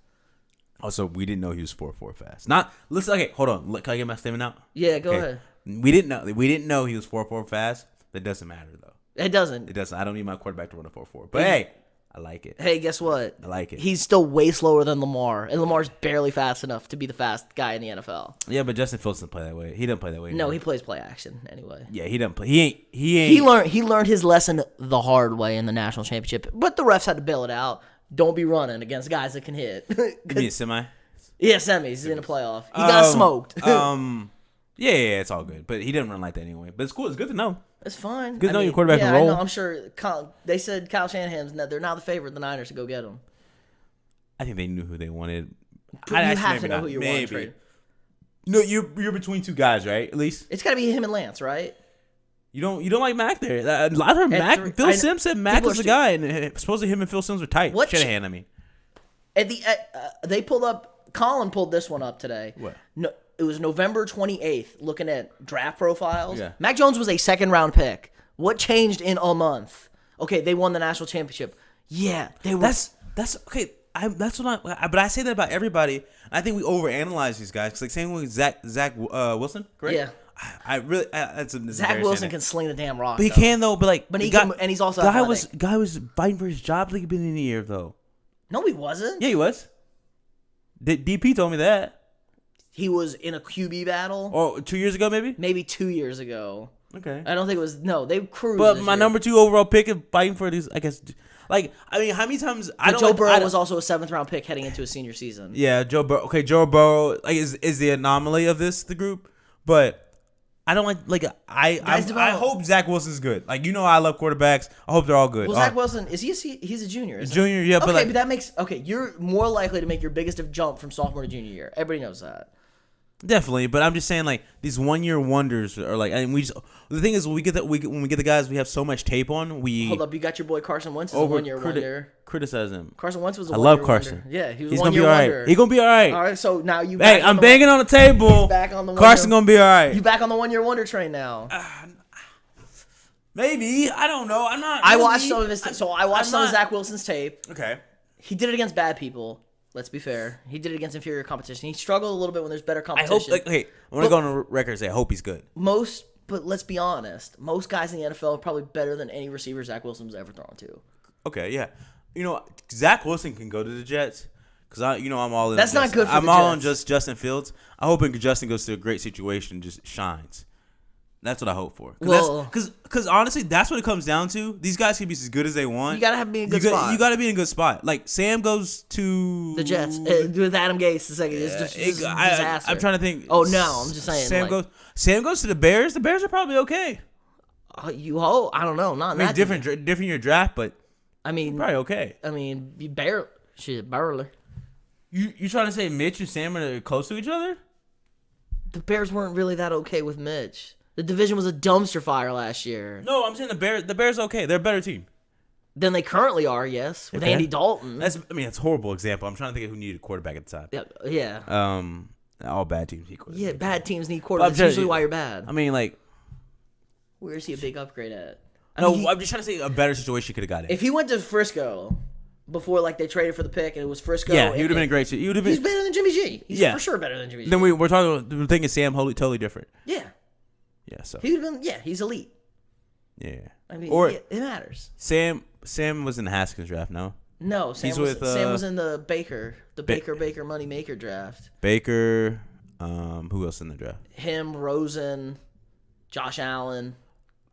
Also, we didn't know he was 4.4 fast. Listen. Okay, hold on. Can I get my statement out? Yeah, go ahead. We didn't know he was 4.4 fast. That doesn't matter though. It doesn't. I don't need my quarterback to run a 4.4. But hey, I like it. Hey, guess what? I like it. He's still way slower than Lamar, and Lamar's barely fast enough to be the fast guy in the NFL. Yeah, but Justin Fields doesn't play that way. He doesn't play that way. No, he plays play action anyway. Yeah, he doesn't play. He ain't. He learned his lesson the hard way in the national championship, but the refs had to bail it out. Don't be running against guys that can hit. You mean semi? Yeah, semis in a playoff. He got smoked. Yeah, it's all good. But he didn't run like that anyway. But it's cool. It's good to know. It's fine. Good to know your quarterback can roll. I know. I'm sure they said Kyle Shanahan's. They're now the favorite. The Niners to go get him. I think they knew who they wanted. You have to know who you want. No, you're between two guys, right? At least It's got to be him and Lance, right? you don't like Mac there. I heard Mac. Phil Simms said Mac was the guy, and supposedly him and Phil Simms were tight. What Shanahan, I mean. They pulled up. Colin pulled this one up today. What? No, it was November 28th. Looking at draft profiles. Yeah. Mac Jones was a second-round pick. What changed in a month? Okay, they won the national championship. Yeah, they were. That's okay. But I say that about everybody. I think we overanalyze these guys. Cause like same with Zach Wilson, correct? Yeah. That's Zach Wilson can sling the damn rock. But he can though. But like, but and he's also guy athletic. was fighting for his job like beginning of the year though. No, he wasn't. Yeah, he was. DP told me that. He was in a QB battle. Oh, 2 years ago maybe. Maybe 2 years ago. Okay. I don't think it was. No, they cruised. But my number 2 overall pick is fighting for these. I guess. Like, I mean, how many times? Joe Burrow was also a 7th-round pick heading into his senior season. Yeah, Joe Burrow. Okay, Joe Burrow like, is the anomaly of the group, but I don't like. I hope Zach Wilson's good. Like, I love quarterbacks. I hope they're all good. Well, Zach Wilson he's a junior. Isn't Junior, yeah. Okay, but that makes you're more likely to make your biggest jump from sophomore to junior year. Everybody knows that. Definitely, but I'm just saying like these 1 year wonders are like, and the thing is when we get the guys we have so much tape on. Hold up, you got your boy Carson Wentz as a 1 year wonder. Criticize him. Carson Wentz was a I 1 love year Carson. Wonder. Yeah, he was He's a 1 gonna be year all right. wonder. He's gonna be all right. All right, so now you. Hey, I'm banging on the table. Back on the Carson gonna be all right. You back on the 1 year wonder train now. Maybe, I don't know. I'm not. I watched some of his. So I watched some of Zach Wilson's tape. Okay. He did it against bad people. Let's be fair. He did it against inferior competition. He struggled a little bit when there's better competition. I hope. I want to go on the record and say I hope he's good. But let's be honest. Most guys in the NFL are probably better than any receiver Zach Wilson's ever thrown to. Okay, yeah. Zach Wilson can go to the Jets because I'm all in. That's not good for the I'm all Jets. on just Justin Fields. I hope Justin goes to a great situation and just shines. That's what I hope for. Because honestly, that's what it comes down to. These guys can be as good as they want. You gotta be in a good spot. You gotta be in a good spot. Like Sam goes to the Jets with Adam Gase. It's just disaster. I'm trying to think. Oh no, I'm just saying. Sam goes to the Bears. The Bears are probably okay. You hope. I don't know. Not that different your draft, but I mean probably okay. I mean, shit, barely. You trying to say Mitch and Sam are close to each other? The Bears weren't really that okay with Mitch. The division was a dumpster fire last year. No, I'm saying the Bears okay. They're a better team than they currently are. Yes, with Andy Dalton. That's a horrible example. I'm trying to think of who needed a quarterback at the time. Yeah. All bad teams need quarterbacks. Yeah, bad teams need quarterbacks. That's usually why you're bad. I mean, like, where's he a big upgrade at? I'm just trying to say a better situation could have got in. If he went to Frisco before, like, they traded for the pick and it was Frisco. Yeah, he would have been a great. He's better than Jimmy G. He's for sure better than Jimmy G. Then we're thinking Sam totally different. Yeah. Yeah, so he would have been. Yeah, he's elite. Yeah, I mean, it matters. Sam was in the Haskins draft. No, Sam was in the Baker Money Maker draft. Baker, who else in the draft? Him, Rosen, Josh Allen,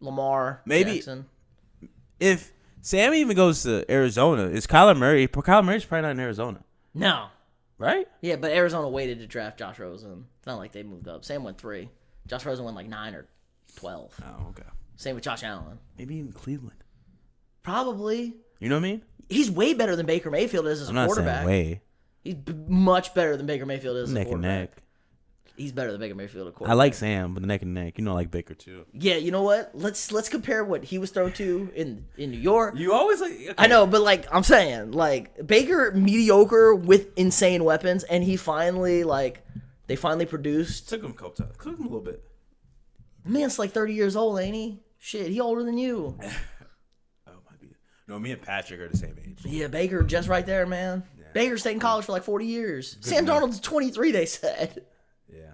Lamar, maybe Jackson. If Sam even goes to Arizona, is Kyler Murray? Kyler Murray's probably not in Arizona. No, right? Yeah, but Arizona waited to draft Josh Rosen. It's not like they moved up. Sam went 3. Josh Rosen went like 9 or 12. Oh, okay. Same with Josh Allen. Maybe even Cleveland. Probably. You know what I mean? He's way better than Baker Mayfield is as a quarterback. I'm not saying way. He's much better than Baker Mayfield is as a quarterback. Neck and neck. He's better than Baker Mayfield as a quarterback. I like Sam, but neck and neck. I like Baker too. Yeah, you know what? Let's compare what he was thrown to in New York. You always like. Okay. I know, but like I'm saying, like Baker mediocre with insane weapons, and he finally they finally produced. Took him a little bit. Man's like 30 years old, ain't he? Shit, he older than you. Might be. No, me and Patrick are the same age. Yeah, Baker just right there, man. Yeah. Baker stayed in college for like 40 years. Good Sam Darnold's 23, they said. Yeah.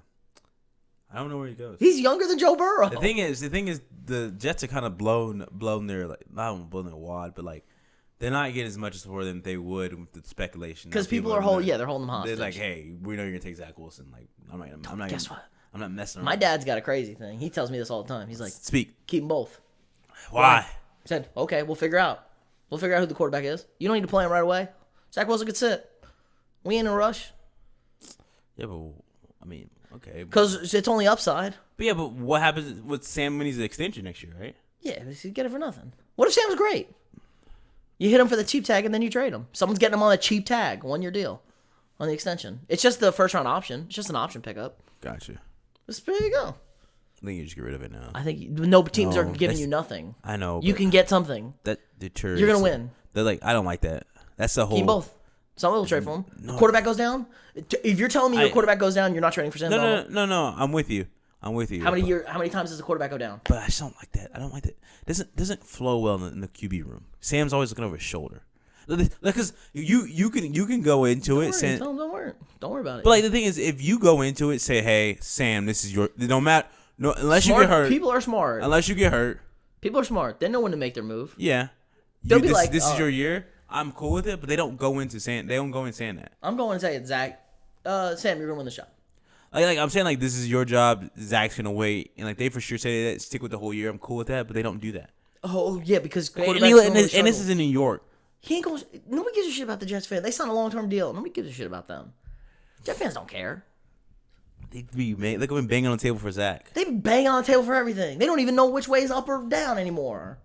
I don't know where he goes. He's younger than Joe Burrow. The thing is, the Jets are kind of blown their not blown their wad, but like they're not getting as much support than they would with the speculation. Because people are holding them hostage. They're like, hey, we know you're gonna take Zach Wilson. Like, I'm not. Guess what? I'm not messing around. My dad's got a crazy thing. He tells me this all the time. He's like, keep them both. Why? I said, okay, we'll figure out. We'll figure out who the quarterback is. You don't need to play him right away. Zach Wilson could sit. We ain't in a rush. Yeah, but I mean, okay. Because it's only upside. But yeah, but what happens with Sam when he's an extension next year, right? Yeah, you get it for nothing. What if Sam's great? You hit him for the cheap tag and then you trade him. Someone's getting him on a cheap tag, 1 year deal on the extension. It's just the first round option. It's just an option pickup. Gotcha. There you go. I think you just get rid of it now. I think no teams are giving you nothing. I know. You can get something. That deters. You're gonna win. They're like, I don't like that. That's the whole. Keep both. Some will trade for him. No. Quarterback goes down. If you're telling me your quarterback goes down, you're not trading for Sam Darnold. No. I'm with you. How many times does the quarterback go down? But I just don't like that. I don't like that. Doesn't flow well in the QB room. Sam's always looking over his shoulder. Because you can go into it. Don't worry about it. But like the thing is, if you go into it, say, hey, Sam, this is your. Unless you get hurt. People are smart. Unless you get hurt. People are smart. They know when to make their move. Yeah. They'll be like, this is your year. I'm cool with it, but they don't go into saying that. I'm going to say it, Zach. Sam, you're gonna win the shot. Like I'm saying, like this is your job. Zach's gonna wait, and like they for sure say that stick with the whole year. I'm cool with that, but they don't do that. Oh yeah, because quarterbacks and this is in New York. He ain't going. Nobody gives a shit about the Jets fan. They signed a long-term deal. Nobody gives a shit about them. Jet fans don't care. They've been banging on the table for Zach. They bang on the table for everything. They don't even know which way is up or down anymore.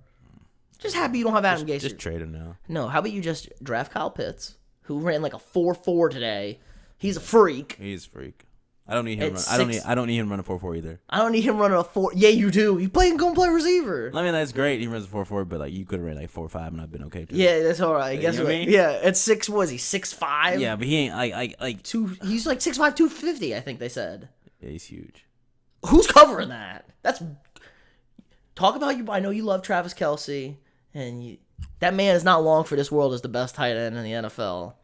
Just happy you don't have Adam Gase. Just trade him now. No, how about you just draft Kyle Pitts, who ran like a 4.4 today. He's a freak. He's a freak. I don't need him. I don't need him running 4.4 either. I don't need him running a 4. Yeah, you do. You go and play receiver. I mean, that's great. He runs a 4.4, but like you could have ran like 4.5, and I've been okay too. Yeah, that's all right. Guess you know what? I mean? Yeah, at 6. What is he? 6'5"? Yeah, but he ain't like two. He's like 6'5", 250. I think they said. Yeah, he's huge. Who's covering that? That's talk about you. I know you love Travis Kelce, and that man is not long for this world as the best tight end in the NFL.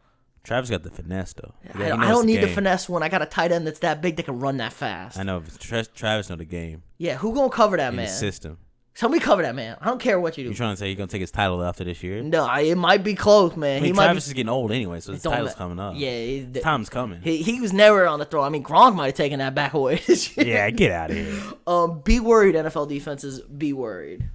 Travis got the finesse though. I don't need the finesse one. I got a tight end that's that big that can run that fast. I know. Travis know the game. Yeah, who gonna cover that man? The system. Somebody cover that man. I don't care what you do. You trying to say he's gonna take his title after this year? No, it might be close, man. I mean, Travis is getting old anyway, so his title's coming up. Yeah, time's coming. He was never on the throne. I mean, Gronk might have taken that back away this year. Yeah, get out of here. Be worried, NFL defenses. Be worried.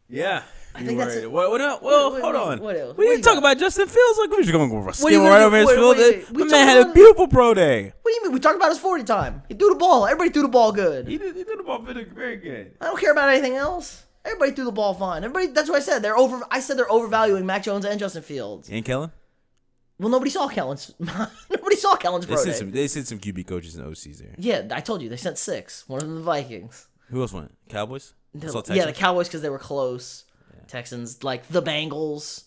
Yeah. I think that's it. Hold on. What else? We didn't talk about Justin Fields. Like, we're just going to skim right over his field. The man had a beautiful pro day. What do you mean? We talked about his 40 time. He threw the ball. Everybody threw the ball good. He threw the ball very good. I don't care about anything else. Everybody threw the ball fine. That's what I said. I said they're overvaluing Mac Jones and Justin Fields. And Kellen? Well, nobody saw Kellen's. Nobody saw Kellen's pro day. They sent some QB coaches and OCs there. Yeah, I told you. They sent 6. One of them the Vikings. Who else went? Cowboys? Yeah, the Cowboys because they were close. Texans, like the Bengals,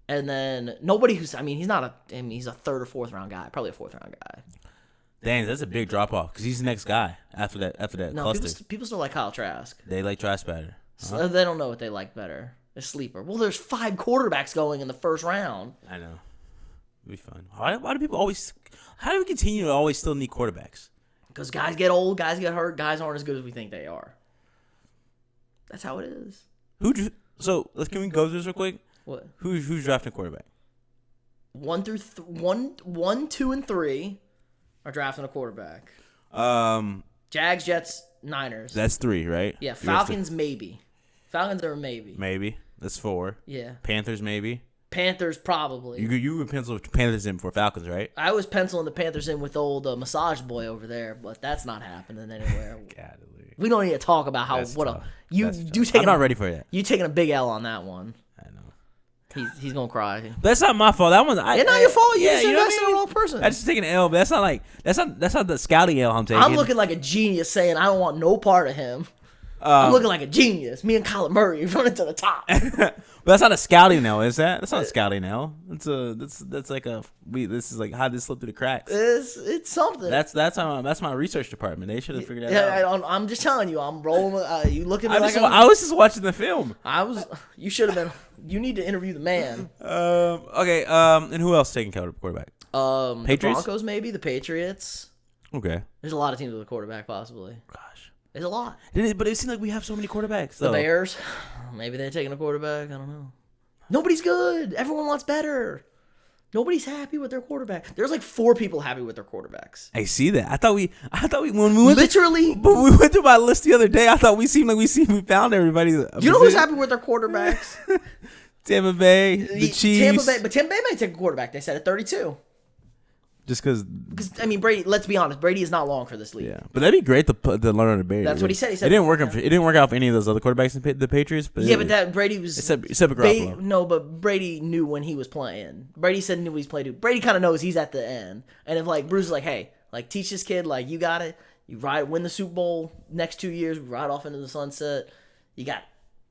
and then nobody who's. I mean, he's not a. I mean, he's a 3rd or 4th round guy, probably a 4th round guy. Dang, that's a big drop off because he's the next guy after that. No, cluster. People still like Kyle Trask. They like Trask better. So they don't know what they like better. A sleeper. Well, there's 5 quarterbacks going in the first round. I know. It'll be fun. Why do people always? How do we continue to always still need quarterbacks? Because guys get old, guys get hurt, guys aren't as good as we think they are. That's how it is. So can we go through this real quick? What? Who's drafting quarterback? 1, 2, and 3 are drafting a quarterback. Jags, Jets, Niners. That's 3, right? Yeah, Falcons maybe. Falcons are maybe. Maybe. That's 4. Yeah. Panthers maybe. Panthers probably. You would pencil Panthers in for Falcons, right? I was penciling the Panthers in with old massage boy over there, but that's not happening anywhere. We don't need to talk about how that's what tough. I'm not ready for that. You taking a big L on that one. I know. He's gonna cry. That's not my fault. That one's it's not your fault. You just invested in the wrong person. I just taking an L, but that's not the scouting L I'm taking. I'm looking like a genius saying I don't want no part of him. I'm looking like a genius. Me and Kyler Murray running to the top. But that's not a scouting L, is that? That's not a scouting L. That's like this is like how this slipped through the cracks. It's something. That's my research department. They should have figured that out. I'm just telling you. I'm rolling. You looking at me I was just watching the film. You should have been. You need to interview the man. Okay. And who else taking quarterback? Patriots? The Broncos maybe. The Patriots. Okay. There's a lot of teams with a quarterback possibly. Gosh. There's a lot. But it seems like we have so many quarterbacks, though. The Bears, maybe they're taking a quarterback. I don't know. Nobody's good. Everyone wants better. Nobody's happy with their quarterback. There's like 4 people happy with their quarterbacks. I see that. I thought we when we went literally. But we went through my list the other day. I thought we found everybody. You know who's happy with their quarterbacks? Tampa Bay, the Chiefs. But Tampa Bay might take a quarterback. They said at 32. Just because, I mean, Brady. Let's be honest, Brady is not long for this league. Yeah, but that'd be great to learn under Brady. That's what he said. He said it didn't work. It didn't work out for any of those other quarterbacks in the Patriots. But yeah, but that Brady was except Garoppolo. No, but Brady knew when he was playing. Brady said knew he's playing. Brady kind of knows he's at the end, and if like Bruce is like, hey, Like, teach this kid, like, you got it. You win the Super Bowl next 2 years, ride off into the sunset. You got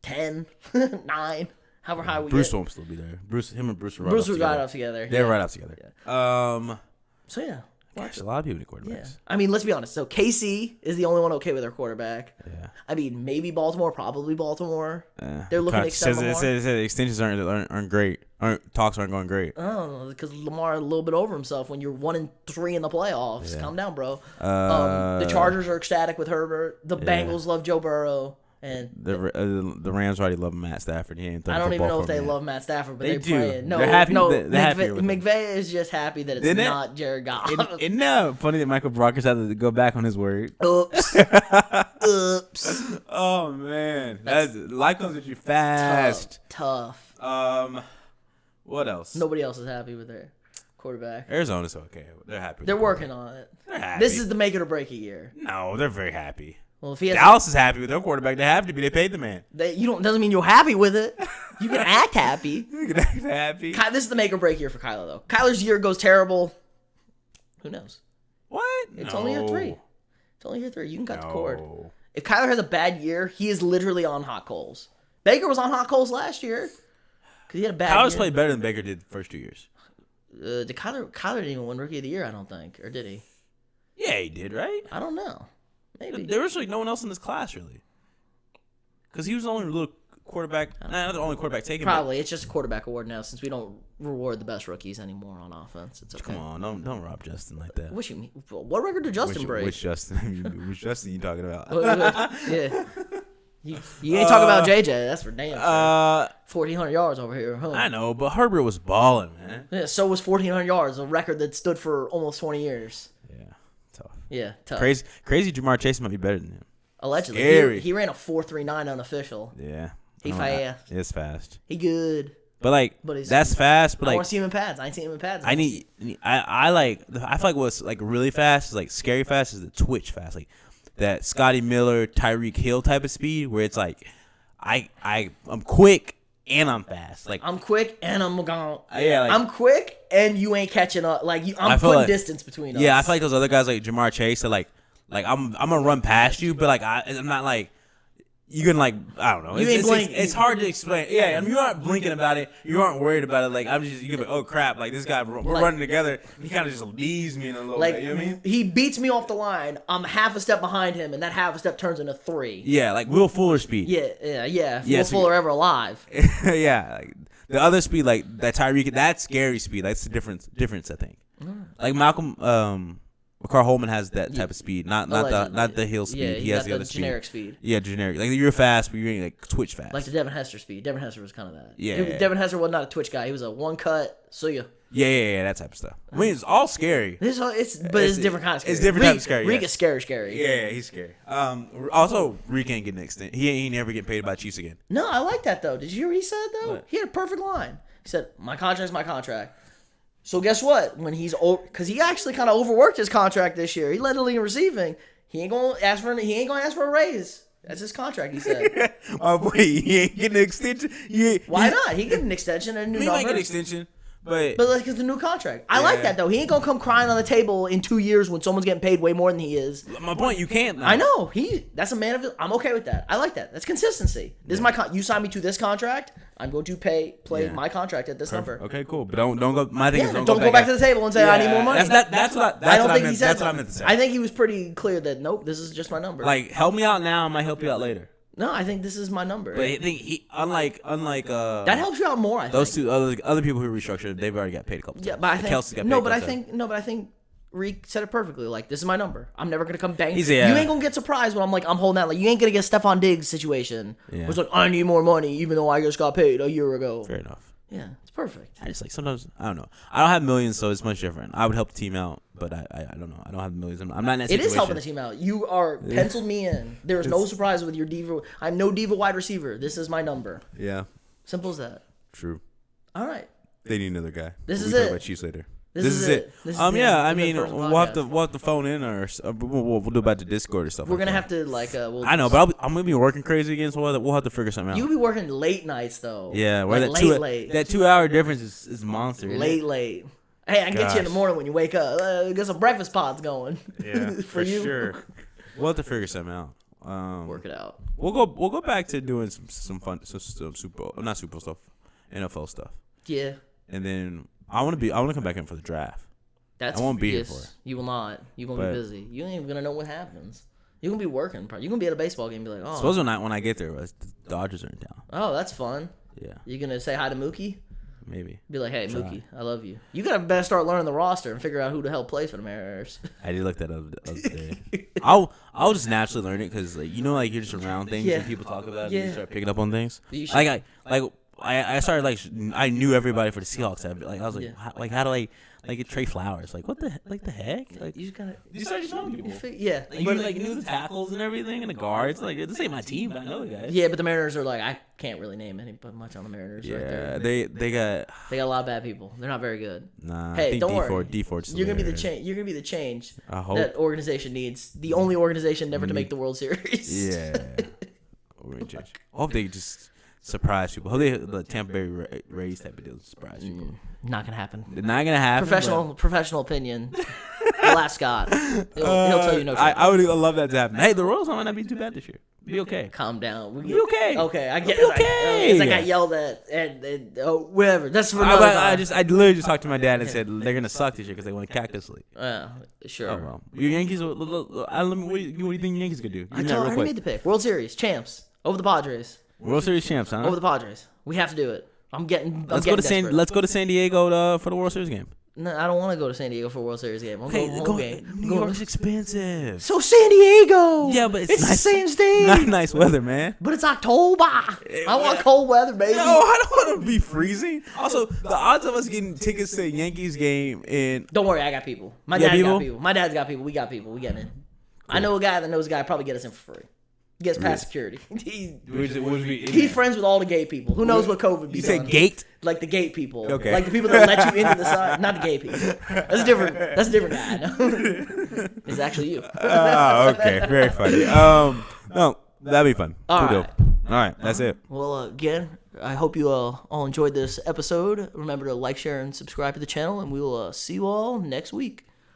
10, 9, however high we Bruce get. won't still be there. Him and Bruce will ride off together. They're right off together. Yeah. So, yeah. Gosh, a lot of people need quarterbacks. Yeah. I mean, let's be honest. So, KC is the only one okay with their quarterback. Yeah. I mean, maybe Baltimore, probably Baltimore. They're looking to extend Lamar. It says extensions aren't great. Talks aren't going great. Oh, because Lamar a little bit over himself when you're 1-3 in the playoffs. Yeah. Calm down, bro. The Chargers are ecstatic with Herbert. The Bengals love Joe Burrow. And the Rams already love Matt Stafford. He ain't I don't even know if they love Matt Stafford, but they're playing. No, they're happy. No, McVay is just happy that it's not Jared Goff. Isn't that funny that Michael Brockers had to go back on his word? Oops. Oops. Oh man, life comes at you fast. Tough. What else? Nobody else is happy with their quarterback. Arizona's okay. They're happy. They're working on it. They're happy. This is the make it or break it year. No, they're very happy. Well, if he has Dallas is happy with their quarterback. They have to be. They paid the man. Doesn't mean you're happy with it. You can act happy. You can act happy. This is the make or break year for Kyler, though. Kyler's year goes terrible. Who knows? What? It's only year 3. It's only year 3. You can cut the cord. If Kyler has a bad year, he is literally on hot coals. Baker was on hot coals last year because he had a bad year. Kyler's played better than Baker did the first 2 years. Did Kyler didn't even win Rookie of the Year, I don't think. Or did he? Yeah, he did, right? I don't know. Maybe. There was like no one else in this class, really. Because he was the only little quarterback. Not the only quarterback taken. Probably. It's just a quarterback award now since we don't reward the best rookies anymore on offense. It's okay. Come on, don't rob Justin like that. What you mean? What record did Justin break? Which Justin? Which Justin you talking about? Yeah. You ain't talking about JJ. That's for damn sure. 1,400 yards over here. Huh? I know, but Herbert was balling, man. Yeah, so was 1,400 yards, a record that stood for almost 20 years. Yeah, tough. Yeah, tough. Crazy Jamar Chase might be better than him. Allegedly. Scary. He ran a 4.39 unofficial. Yeah. He fast. It's fast. He good. But that's fast. But I want to see him in pads. I ain't seen him in pads. I feel like what's like really fast is like scary fast is the twitch fast, like that Scotty Miller, Tyreek Hill type of speed where it's like I'm quick and I'm fast. Like I'm quick and I'm gone. Yeah, like, I'm quick and you ain't catching up. Like I'm putting distance between us. Yeah, I feel like those other guys like Jamar Chase are like I'm gonna run past you, but like I'm not like. You can I don't know. It's hard to explain. Yeah, I mean, you aren't blinking about it. You aren't worried about it. Like you can be, oh crap, like this guy, we're running together. He kind of just leaves me in a little bit. You know what I mean? He beats me off the line. I'm half a step behind him, and that half a step turns into 3. Yeah, like Will Fuller speed. Yeah. Will Fuller ever alive. Yeah, like the other speed, like that Tyreek, that's scary speed. That's the difference. I think. Like Malcolm. McCarr Holman has that type of speed, not the hill speed. Yeah, he has the other generic speed. Yeah, generic. Like you're fast, but you're like twitch fast. Like the Devin Hester speed. Devin Hester was kind of that. Yeah. Devin Hester was not a twitch guy. He was a one cut. See ya. Yeah, that type of stuff. I mean, it's all scary. It's a different kind of scary. It's different type of scary. Reek is scary. Yeah, he's scary. Also, Reek ain't getting extended. He ain't never getting paid by Chiefs again. No, I like that though. Did you hear what he said though? What? He had a perfect line. He said, "My contract's my contract." So guess what? When he's because he actually kind of overworked his contract this year. He led the league in receiving. He ain't gonna ask for a raise. That's his contract. He said. Oh boy, he ain't getting an extension. Why not? He get an extension and a new number. He might get an extension, but like it's a new contract. I like that though. He ain't gonna come crying on the table in 2 years when someone's getting paid way more than he is. My point, you can't. Now. I know that's a man of. I'm okay with that. I like that. That's consistency. This is my you signed me to this contract. I'm going to play my contract at this number. Okay, cool. But don't go. My thing is don't go back to the table and say I need more money. That's what I meant to say. I think he was pretty clear that nope, this is just my number. Like help me out now, I might help you out later. No, I think this is my number. But I think he unlike that helps you out more. I think those two other people who restructured, they've already got paid a couple times. Yeah, but I think Kelsey got paid but I think Reek said it perfectly. Like, this is my number. I'm never gonna come bang. You ain't gonna get surprised when I'm holding out. Like, you ain't gonna get a Stephon Diggs situation. Yeah. Where it's like, I need more money, even though I just got paid a year ago. Fair enough. Yeah, it's perfect. I just sometimes I don't know. I don't have millions, so it's much different. I would help the team out, but I don't know. I don't have millions. I'm not in that situation. It is helping the team out. You are penciled me in. There is no surprise with your diva. I'm no diva wide receiver. This is my number. Yeah. Simple as that. True. All right. They need another guy. This is it. We'll it. talk about Chiefs later. This is it. Yeah. I mean, we'll have to phone in, or we'll do about the Discord or stuff. We're gonna have to I know, but I'm gonna be working crazy again, so we'll have to figure something out. You'll be working late nights though. Yeah, where that 2 hour difference is monster. Late. Hey, I can get you in the morning when you wake up. Get some breakfast pods going. Yeah, for you. sure. We'll have to figure something out. Work it out. We'll go back to doing some fun, some not Super Bowl stuff, NFL stuff. Yeah. And then I want to come back in for the draft. I won't be here for it. You will not. You're gonna be busy. You ain't even gonna know what happens. You're gonna be working. You're gonna be at a baseball game and be like, oh. Suppose when I get there, the Dodgers are in town. Oh, that's fun. Yeah. You gonna say hi to Mookie? Maybe. Be like, hey, Mookie, I love you. You gotta better start learning the roster and figure out who the hell plays for the Mariners. I did look that up the other day. I'll just naturally learn it because you're just around things and people talk about it and you start picking up on things. I started I knew everybody for the Seahawks. I was like, how do I get Trey Flowers? Like what the heck? Like you just gotta. You start just knowing people. Yeah, you knew the tackles and everything and the guards. Like this ain't my team, but I know the guys. Yeah, but the Mariners are like I can't really name much on the Mariners. Yeah, right there. they got a lot of bad people. They're not very good. Nah, hey, I think don't worry. D4's You're gonna be the change. You're gonna be the change I hope. that organization needs. The only organization never to make the World Series. Yeah, we're gonna change. I hope they just surprise people. Hope the Tampa Bay Rays type of deal surprise people. Not gonna happen. Not gonna happen. Professional opinion. We'll ask Scott. He'll tell you no. I would love that to happen. Hey, the Royals might not be too bad this year. Be okay. Calm down. Be okay. Okay, I get it. Okay. I got yelled at and whatever. That's for another time. I literally just talked to my dad and said they're gonna suck this year because they won Cactus League. Sure. Oh well. Your Yankees. What do you think the Yankees gonna do? I already made the pick. World Series champs over the Padres. World Series champs, huh? Over the Padres. We have to do it. Let's go to San Diego for the World Series game. No, I don't want to go to San Diego for a World Series game. Home game. New York's expensive. So San Diego. Yeah, but it's nice, the same state. Not nice weather, man. But it's October. I want cold weather, baby. No, I don't want to be freezing. Also, the odds of us getting tickets to a Yankees game in. Don't worry, I got people. My dad's got people. My dad's got people. We got people. We getting in. Cool. I know a guy that knows a guy probably get us in for free. Gets past security. He's friends with all the gay people. Who knows what COVID be? You said gate? Like the gate people. Okay. Like the people that let you into the side. Not the gay people. That's a different guy. No. It's actually you. Okay. Very funny. No, that'd be fun. All right. That's it. Well, again, I hope you all enjoyed this episode. Remember to like, share, and subscribe to the channel, and we will see you all next week.